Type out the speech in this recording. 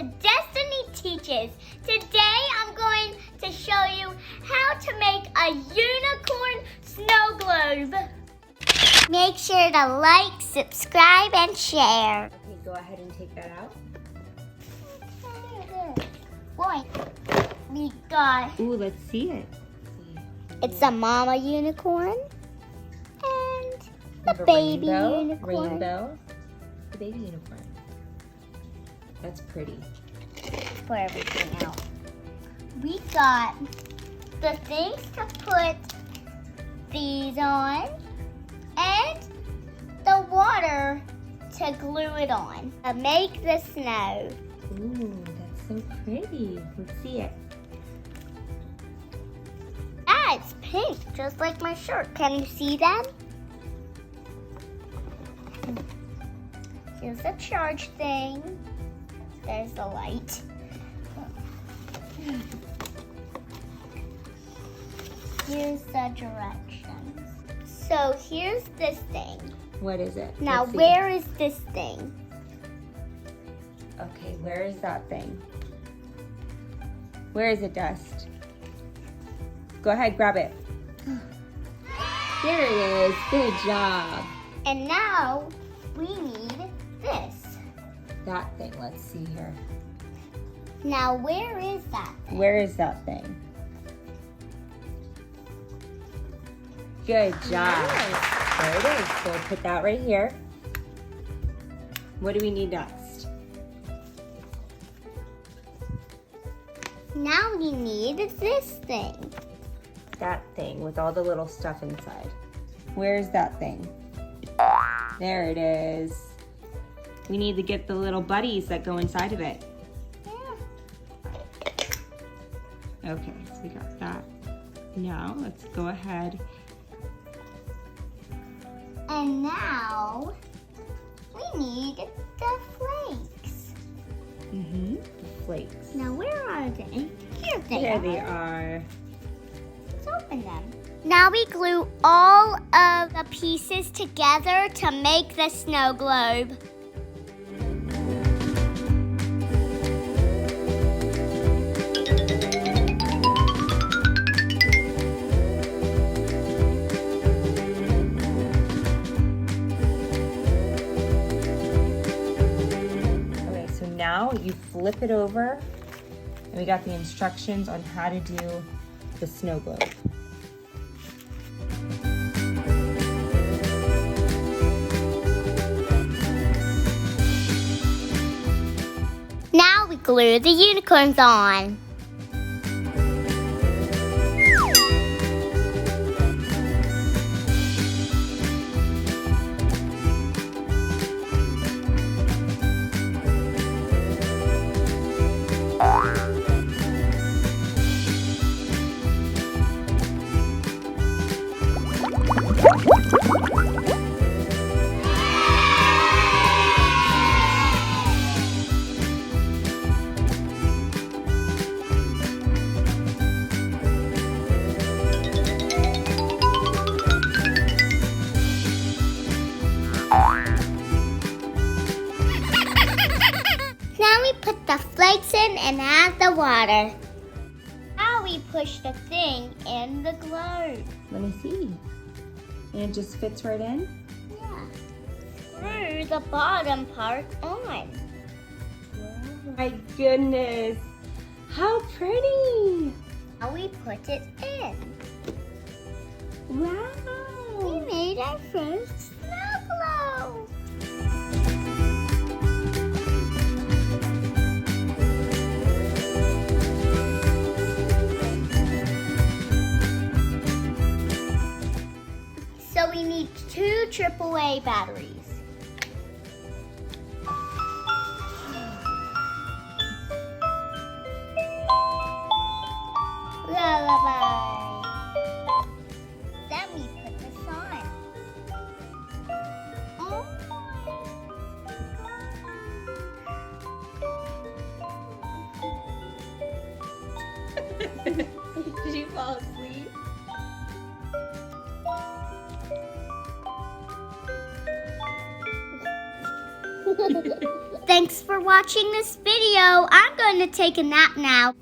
to Destiny Teaches. Today I'm going to show you how to make a unicorn snow globe. Make sure to like, subscribe, and share. Okay, go ahead and take that out. Boy, we got... Ooh, let's see it. It's a mama unicorn and the baby unicorn. Rainbow. The baby unicorn. That's pretty. Pour everything out. We got the things to put these on and the water to glue it on to make the snow. Ooh, that's so pretty. Let's see it. Ah, it's pink, just like my shirt. Can you see that? Here's the charge thing. There's the light. Here's the directions. So here's this thing. What is it? Now Let's see. where is this thing? Okay, where is that thing? Where is it, Dust? Go ahead, grab it. There it is. Good job. And now we need this. That thing. Let's see here. Now where is that thing? Where is that thing? Good job. There it is. So we'll put that right here. What do we need next? Now we need this thing. That thing with all the little stuff inside. Where's that thing? There it is. We need to get the little buddies that go inside of it. Yeah. Okay, so we got that. Now let's go ahead. And now we need the flakes. The flakes. Now where are they? Here they There are. they are. Let's open them. Now we glue all of the pieces together to make the snow globe. Okay, so now you flip it over and we got the instructions on how to do the snow globe. Now we glue the unicorns on. Now we put the flakes in and add the water. Now we push the thing in the globe. Let me see. And it just fits right in? Yeah. Screw the bottom part on. My goodness. How pretty. Now we put it in. Wow. We made our first snow globe. So we need 2 AAA batteries. Lullaby. Then we put this on. Oh my God. Did you fall asleep? thanks for watching this video. I'm going to take a nap now.